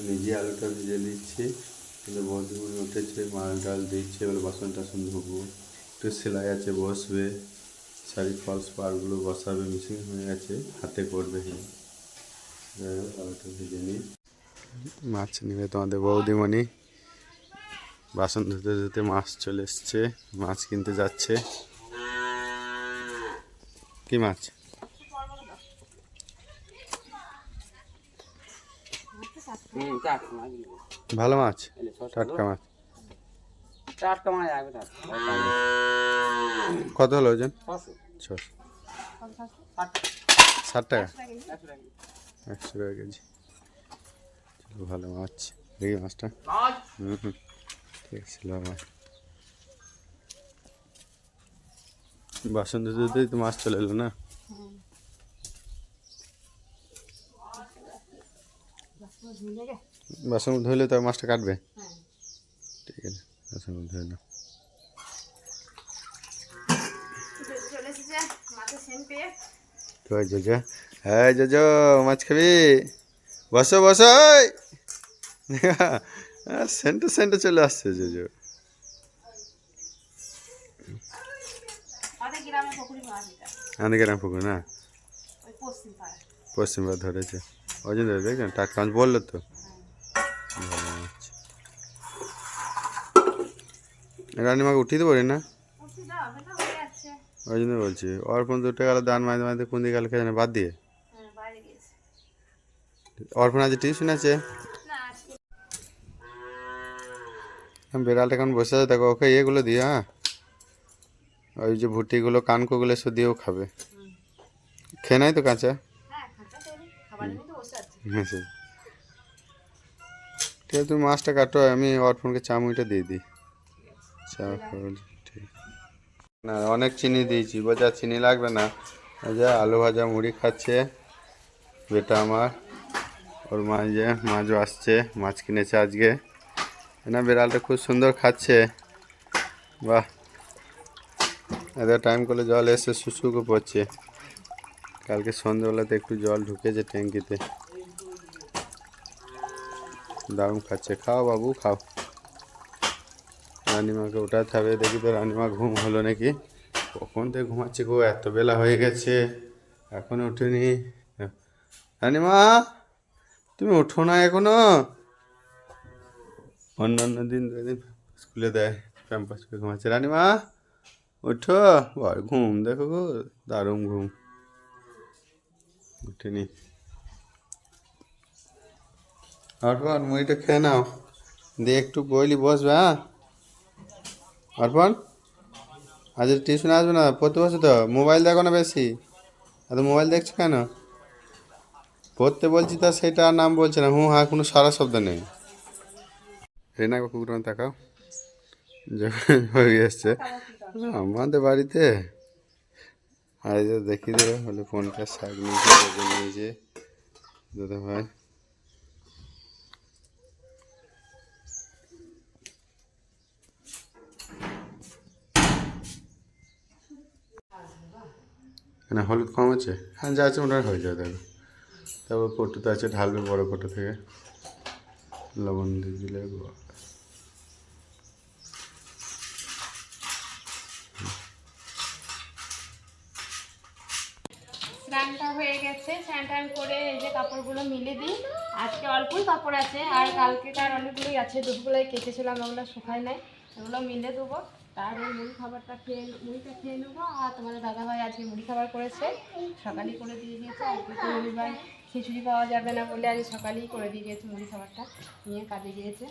নিজে আলুটা ভেজে দিচ্ছি, কিন্তু বন্ধুগুলো উঠেছে, মাল ডাল দিচ্ছে, এবার বাসন টাসন ধোবো, একটু সেলাই আছে বসবে, শাড়ি ফলস পাড়গুলো বসাবে, মেশিন হয়ে গেছে, হাতে করবে। যাই হোক আলুটা ভেজে নিই। মাছ নিবে তোমাদের বৌদিমণি, বাসন ধুতে ধুতে মাছ চলে এসছে, মাছ কিনতে যাচ্ছে। কি মাছ? ভালো মাছ, টাটকা মাছ। কত হলো ওজন? 600। 60 টাকা, 100 টাকা কেজি। ভালো মাছ, দেখি মাছটা। ঠিক আছে, মাছ। বাসন ধুতে ধুতেই তো মাছ চলে এলো না? বাসন ধুলে তো মাছটা কাটবে। ঠিক আছে, বাসন ধুয়ে নাও। জোজো, হ্যাঁ জোজো, মাছ খাবি? বসো বসো। সেন্টে সেন্টে চলে আসছে জোজো। আমাদের গ্রাম পুকুর না, পশ্চিম পাড়া ধরেছে, ওই জন্য দেখেন টাটকা মাছ বললো তো। ভালো মাছ। রানিমাকে উঠিয়ে দেবো না, ওই জন্য বলছি। অর্পণ দুটো গেল দান মাঝে মাঝে, কোন দিকে গেল খেয়ে বাদ দিয়ে। অর্পণ আজ টিউশন আছে। বিড়ালটা কেমন বসে আছে দেখো, ওকে এগুলো দিও। হ্যাঁ, ওই যে ভুটিগুলো কানকোগুলো এসব দিয়েও খাবে। খেয়ে নাই তো কাঁচা। হ্যাঁ সে ঠিক আছে, তুমি মাছটা কাটো, আমি অর্পণকে চামুইটা দিয়ে দিই। ঠিক না, অনেক চিনি দিয়েছি, বোঝা চিনি লাগবে না। ওই যে আলু ভাজা মুড়ি খাচ্ছে বেটা আমার, ওর মা যে মাছও আসছে, মাছ কিনেছে আজকে না। বিড়ালটা খুব সুন্দর খাচ্ছে, বাহ। এদের টাইম করলে জল এসে শুশুকে পড়ছে। কালকে সন্ধ্যেবেলাতে একটু জল ঢুকেছে ট্যাঙ্কিতে, দারুণ খাচ্ছে। খাও বাবু খাও। রানিমাকে ওঠাতে হবে, দেখি তো রানিমা ঘুম হলো নাকি। কখন থেকে ঘুমাচ্ছে গো, এত বেলা হয়ে গেছে এখনো ওঠেনি। রানিমা তুমি ওঠো না এখনো? অন্যান্য দিন স্কুলে দেয় প্যাম্পাস করে ঘুমাচ্ছে। রানিমা ওঠো, ঘুম দেখো গো, দারুণ ঘুম, উঠেনি। অর্পণ মুড়িটা খেয়ে নাও, দিয়ে একটু বইলি বসবে। হ্যাঁ অর্পণ, আজ টিউশনে আসবে না, পড়তে বসে তো। মোবাইল দেখো না বেশি, এত মোবাইল দেখছো কেন? পড়তে বলছি তা সেটা আর নাম বলছে না, হ্যাঁ কোনো সারা শব্দ নেই। রেনা কুকুর তাকাও, যখন হয়ে এসছে আমাদের বাড়িতে। আর এই যে দেখি দেবে বলে ফোনটা শাক নিয়েছে দাদা ভাই। না হলুদ কম আছে, হ্যাঁ যা আছে ওটা হয়ে যাবে দেখো। তারপর কটুতে আছে, ঢালবে বড় কটো থেকে, লবণ দিয়ে দিলে। স্নানটা হয়ে গেছে, স্নান টান করে এই যে কাপড়গুলো মিলে দিই। আজকে অল্পই কাপড় আছে, আর কালকেকার অনেকগুলোই আছে, দুপুরবেলায় কেচেছিলাম, ওগুলো শুকায় নাই, ওগুলো মিলে দেবো। তারপরে মুড়িটা খেয়ে নেবো। আর তোমাদের দাদাভাই আজকে মুড়ি খাবার করেছে, সকালেই করে দিয়ে গিয়েছে। আজকে তো রবিবার খিচুড়ি পাওয়া যাবে না বলে আজ সকালেই করে দিয়ে গিয়েছে, মুড়ি খাবারটা নিয়ে কাজে গিয়েছে।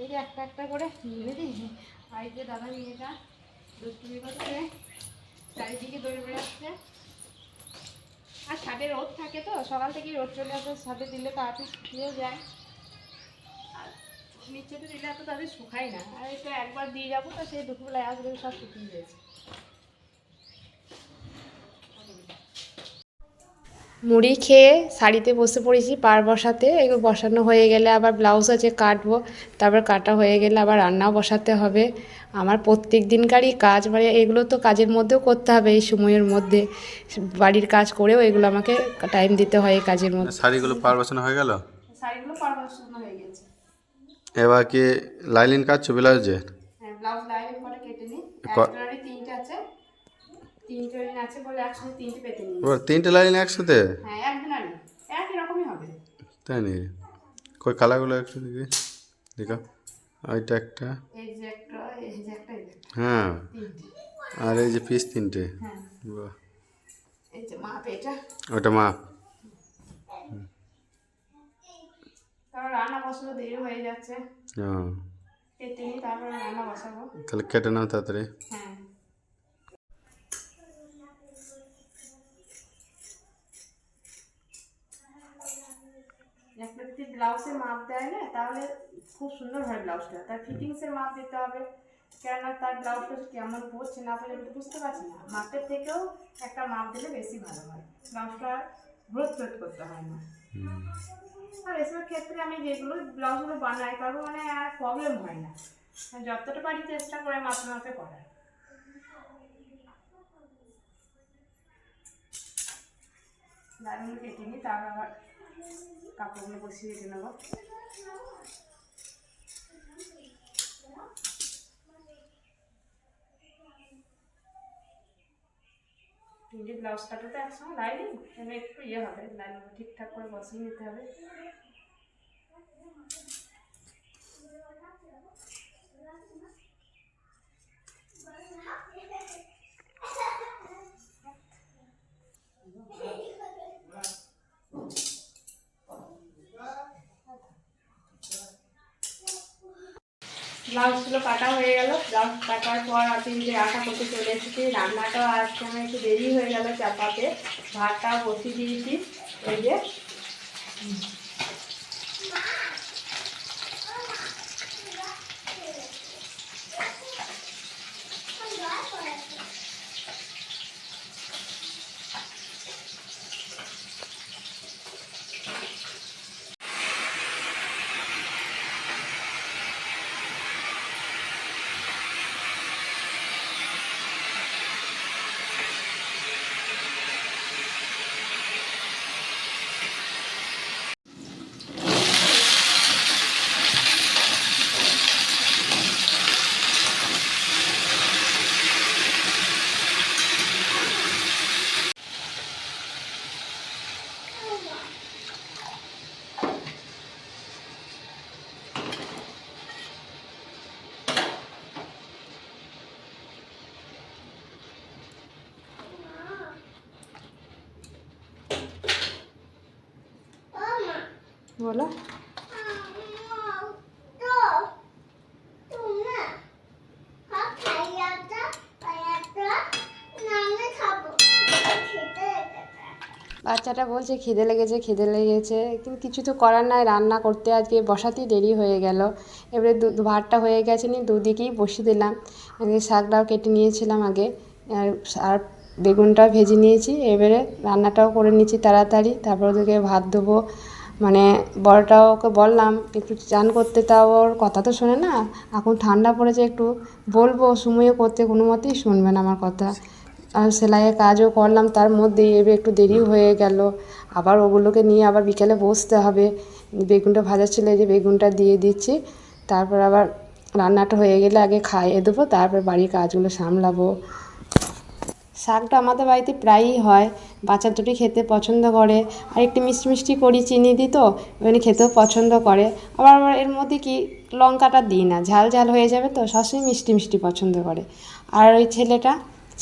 এই যে একটা একটা করে মিলে দিই। আর এই যে দাদা মেয়েটা দুষ্টুমি করছে, চারিদিকে দৌড়ে বেড়াচ্ছে। আর ছাদে রোদ থাকে তো, সকাল থেকেই রোদ চলে আসে, ছাদে দিলে তাড়াতাড়ি শুকিয়েও যায়, আর নিচেতে দিলে এত তাদের শুকায় না। আর এটা একবার দিয়ে যাবো, তো সেই দুপুরবেলায় আসবে সব শুকিয়ে গেছে। মুড়ি খেয়ে শাড়িতে বসে পড়েছি পাড় বসাতে, এগুলো বসানো হয়ে গেলে আবার ব্লাউজ আছে কাটবো, তারপর কাটা হয়ে গেলে আবার রান্নাও বসাতে হবে। আমার প্রত্যেক দিনকারই কাজ, মানে এগুলো তো কাজের মধ্যেও করতে হবে এই সময়ের মধ্যে, বাড়ির কাজ করেও এগুলো আমাকে টাইম দিতে হয় এই কাজের মধ্যে। শাড়িগুলো পার বসানো হয়ে গেল? শাড়িগুলো পাড় বসানো হয়ে গেছে। এবার কি লাইলিন কাটছো ব্লাউজে? হ্যাঁ, ব্লাউজ লাইনিং করে কেটে নিই। ক- একজনেরই তিনটে আছে, তিনটে লাইন আছে বলে একসাথে তিনটে পেতে নিই। ওর 3টে লাইন একসাথে? হ্যাঁ, একজনেরই একই রকমই হবে। তাই নাকি? কই কালারগুলো একটু দেখি, দেখো। ওইটা একটা, এই যে একটা, এই যে একটা, এই যে একটা, হ্যাঁ, তিনটে। আর এই যে পিস 3টে। হ্যাঁ, বাহ, এই যে মাপ এটা। ওটা মাপ। তারপর রান্না বসানো দেরি হয়ে যাচ্ছে, হ্যাঁ, কেটে নিই তারপরে রান্না বসাবো। তাহলে কেটে নাও তাড়াতাড়ি। হ্যাঁ, একটা যদি ব্লাউজের মাপ দেয় না তাহলে খুব সুন্দর হয় ব্লাউজটা, তার ফিটিংসের মাপ দিতে হবে, কেননা তার ব্লাউজটা কেমন পড়ছে না পড়ছে আমি তো বুঝতে পারছি না। মাপের থেকেও একটা মাপ দিলে বেশি ভালো হয়, ব্লাউজটা গ্রোথ করতে হয় না। আর এসবের ক্ষেত্রে আমি যেগুলো ব্লাউজগুলো বানাই কারণ মানে আর প্রবলেম হয় না, যতটা পারি চেষ্টা করে মাপে মাপে করার। লাইনগুলো কেটে নিই, তারপর আবার কাপড়গুলো বসিয়ে রেখে নেবো। তিনটে ব্লাউজ কাটাতে একসঙ্গে লাইনিং এখানে একটু ইয়ে হবে, লাইনগুলো ঠিকঠাক করে বসিয়ে নিতে হবে। ব্লাউজগুলো কাটা হয়ে গেল, ব্লাউজ কাটার পর আপনি যে আটা করতে চলে এসেছি, রান্নাটাও আজকে আমার একটু দেরি হয়ে গেল চাপাতে, ভাতটাও বসিয়ে দিয়েছি। এই যে বলো বাচ্চাটা বলছে খিদে লেগেছে খিদে লেগেছে, কিন্তু কিছু তো করার নাই, রান্না করতে আজকে বসাতেই দেরি হয়ে গেল। এবারে ভাতটা হয়ে গেছে নি, দুদিকেই বসিয়ে দিলাম। শাকটাও কেটে নিয়েছিলাম আগে, আর আর বেগুনটাও ভেজে নিয়েছি। এবারে রান্নাটাও করে নিচ্ছি তাড়াতাড়ি, তারপর ওদেরকে ভাত দেবো। মানে বড়টাও ওকে বললাম একটু চান করতে, তাও ওর কথা তো শোনে না। এখন ঠান্ডা পড়েছে, একটু বলবো সময়ে করতে, কোনো মতেই শুনবে না আমার কথা। আর সেলাইয়ের কাজও করলাম তার মধ্যেই, এবার একটু দেরি হয়ে গেল। আবার ওগুলোকে নিয়ে আবার বিকেলে বসতে হবে। বেগুনটা ভাজা ছিল, এই যে বেগুনটা দিয়ে দিচ্ছি। তারপর আবার রান্নাটা হয়ে গেলে আগে খাইয়ে দেবো, তারপর বাড়ির কাজগুলো সামলাবো। শাকটা আমাদের বাড়িতে প্রায়ই হয়, বাচ্চা দুটি খেতে পছন্দ করে। আর একটু মিষ্টি মিষ্টি করি, চিনি দিই তো ওখানে খেতেও পছন্দ করে। আবার আবার এর মধ্যে কি লঙ্কাটা দিই না, ঝাল ঝাল হয়ে যাবে তো, সবসময় মিষ্টি মিষ্টি পছন্দ করে। আর ওই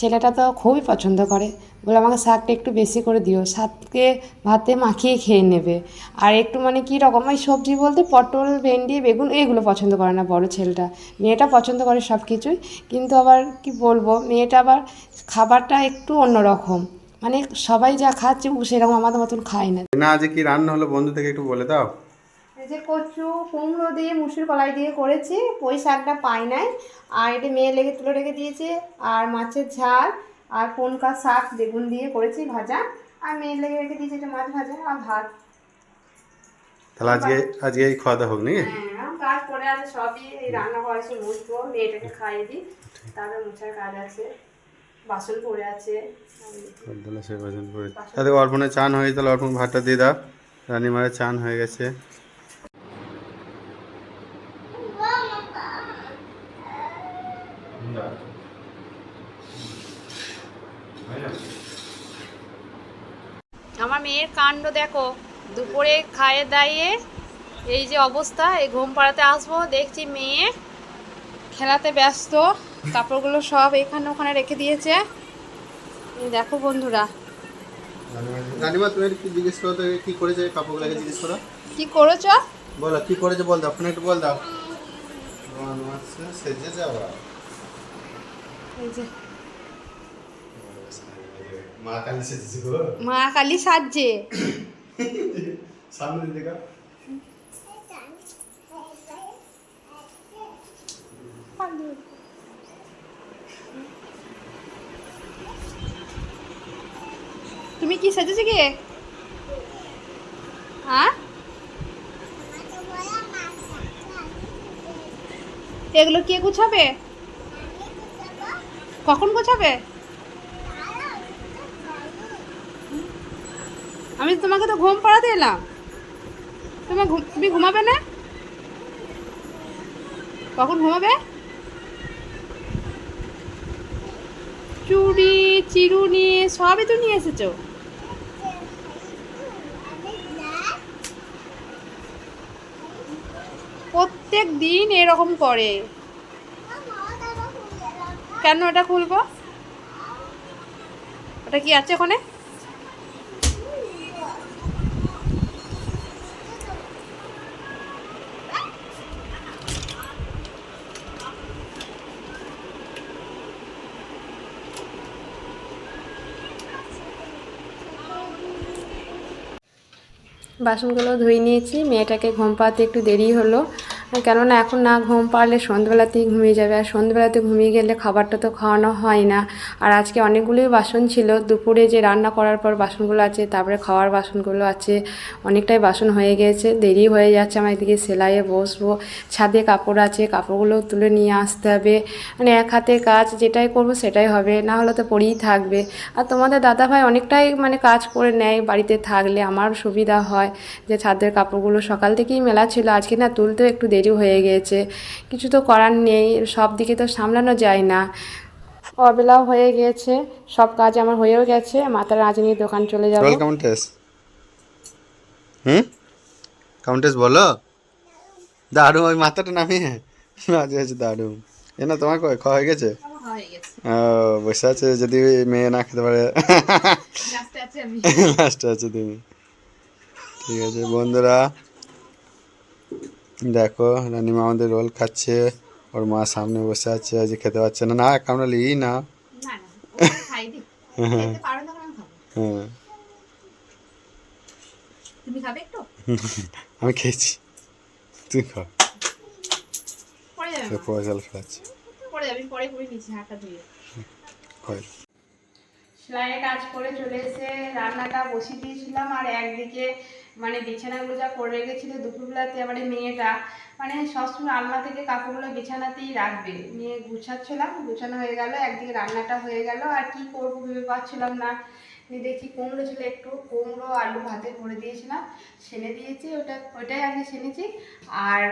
ছেলেটা তো খুবই পছন্দ করে, বলে আমাকে শাকটা একটু বেশি করে দিও, শাককে ভাতে মাখিয়ে খেয়ে নেবে। আর একটু মানে কী রকম ওই সবজি বলতে পটল ভেন্ডি বেগুন এইগুলো পছন্দ করে না বড় ছেলেটা, মেয়েটা পছন্দ করে সব কিছুই। কিন্তু আবার কি বলবো, মেয়েটা আবার খাবারটা একটু অন্যরকম, মানে সবাই যা খাচ্ছে ও সেরকম আমাদের মতন খায় না। না আজ কি রান্না হলো বন্ধু থেকে একটু বলে দাও। এই যে কচু কুমড়ো দিয়ে মুসুর কলাই দিয়ে করেছি, পুঁই শাকটা পাই নাই, আর এটা মেয়ে লেগে তুলে রেখে দিয়েছে, আর মাছের ঝাল, আর পনকা শাক বেগুন দিয়ে করেছি ভাজা, আর মেয়ের লেগে রেখে দিয়েছি একটা মাছ ভাজা আর ভাত। তাহলে আজকে এই খাওয়া দাওয়া হোক নাকি? হ্যাঁ, কাজ পড়ে আছে সবই, এই রান্না করা আছে, মুছবো, মেয়েটাকে খাইয়ে দিই, তারপরে মোছার কাজ আছে, বাসন পড়ে আছে। তাহলে সে বাজন করে তাহলে অর্পণের চান হয়ে তাহলে অর্পণ ভাতটা দিয়ে দাও। রানিমারের চান হয়ে গেছে। আমার মেয়ের কাণ্ড দেখো, দুপুরে খাইয়ে দাইয়ে এই যে অবস্থা, এই ঘুম পাড়াতে আসবো দেখছি মেয়ে খেলাতে ব্যস্ত, কাপড়গুলো সব এখানে ওখানে রেখে দিয়েছে। এই দেখো বন্ধুরা, রানিমা তুমি কি জিজ্ঞেস করো তো কি করেছে কাপড়গুলোকে জিজ্ঞেস করো। কি করেছ? বলো কি করেছে বল দাও, ফোনে একটু বল দাও। সেজে যাওয়া এই যে মা কালী সেজেছে গো। মা কালী সাজছে। সামনে দেখা তুমি কি সেজেছো কি? হ্যাঁ, এগুলো কে গুছাবে? কখন গোছাবে? আমি তোমাকে তো ঘুম পাড়াতে এলাম, তুমি ঘুমাবে না? কখন ঘুমাবে? চুড়ি চিরুনি সবই তো নিয়ে এসেছো। প্রত্যেক দিন এরকম করে। কেন এটা খুলবো? ওটা কি আছে ওখানে? বাসনগুলো ধুয়ে নিয়েছি, মেয়েটাকে ঘুম পাড়াতে একটু দেরি হলো, কেননা এখন না ঘুম পাড়লে সন্ধ্যেবেলাতেই ঘুমিয়ে যাবে, আর সন্ধ্যেবেলাতে ঘুমিয়ে গেলে খাবারটা তো খাওয়ানো হয় না। আর আজকে অনেকগুলোই বাসন ছিল, দুপুরে যে রান্না করার পর বাসনগুলো আছে, তারপরে খাওয়ার বাসনগুলো আছে, অনেকটাই বাসন হয়ে গিয়েছে, দেরি হয়ে যাচ্ছে। আমার এদিকে সেলাইয়ে বসবো, ছাদে কাপড় আছে, কাপড়গুলো তুলে নিয়ে আসতে হবে, মানে এক হাতে কাজ, যেটাই করব সেটাই হবে, না হলে তো পড়েই থাকবে। আর তোমাদের দাদাভাই অনেকটাই মানে কাজ করে নেয় বাড়িতে থাকলে, আমার সুবিধা হয় যে ছাদের কাপড়গুলো সকাল থেকেই মেলা ছিল, আজকে না তুলতেও একটু দেরি হয়ে গিয়েছে, কিছু তো করার নেই, সব দিকে তো সামলানো যায় না। অবেলাও হয়ে গিয়েছে, সব কাজ আমার হয়েও গেছে, মাথার আজ নিয়ে দোকান চলে যাব। চল কাউন্টেস। কাউন্টেস বলো। দারুণ, ওই মাথাটা নামিয়ে মাঝে আছে দারুণ। এ না তোমার কয় খাওয়া হয়ে গেছে? ও বসে আছে, যদি মেয়ে না খেতে পারে লাস্টে আছে তুমি। ঠিক আছে বন্ধুরা, দেখো রানিমা আমাদের রোল খাচ্ছে, ওর মা সামনে বসে আছে, আজ খেতে পারছে না। না কামড়া লিই না। হ্যাঁ তুমি খাবে একটু? আমি খেয়েছি, তুই খাও। পরে যাবে মা, পয়সা খাচ্ছে পরে যাবে, পরে করে নিচ্ছি হাতটা ধুয়ে। হয়। সেলাইয়ের কাজ করে চলে এসে রান্নাটা বসিয়ে দিয়েছিলাম, আর একদিকে মানে বিছানাগুলো যা করে রেখেছিল দুপুরবেলাতে, এবারে মেয়েটা মানে সবসময় আলনা থেকে কাপড়গুলো বিছানাতেই রাখবে, নিয়ে গুছাচ্ছিলাম, গুছানো হয়ে গেল, একদিকে রান্নাটা হয়ে গেল, আর কি করবো ভেবে পাচ্ছিলাম না। দেখছি কুমড়ো ছিল, একটু কুমড়ো আলু ভাতে করে দিয়েছিলাম, সেনে দিয়েছি, ওটাই আগে সেনেছি। আর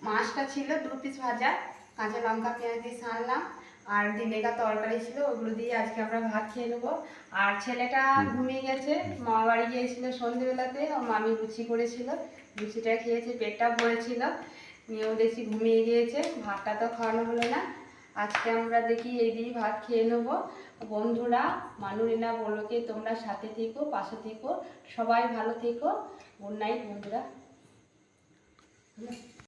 মাছটা ছিল 2 পিস ভাজা, কাঁচা লঙ্কা পেঁয়াজ দিয়ে ছানলাম, আর দিনেকা তরকারি ছিল, ওগুলো দিয়ে আজকে আমরা ভাত খেয়ে নেবো। আর ছেলেটা ঘুমিয়ে গেছে, মামা বাড়ি গিয়েছিল সন্ধ্যেবেলাতে, ও মামি লুচি করেছিল, লুচিটা খেয়েছে, পেটটা ভরেছিল, নিয়েও দেখছি ঘুমিয়ে গিয়েছে, ভাতটা তো খাওয়ানো হলো না। আজকে আমরা দেখি এই দিয়ে ভাত খেয়ে নেবো। বন্ধুরা, মানুরিনা বলোকে তোমরা সাথে থেকো, পাশে থেকো, সবাই ভালো থেকো। গুড নাইট বন্ধুরা।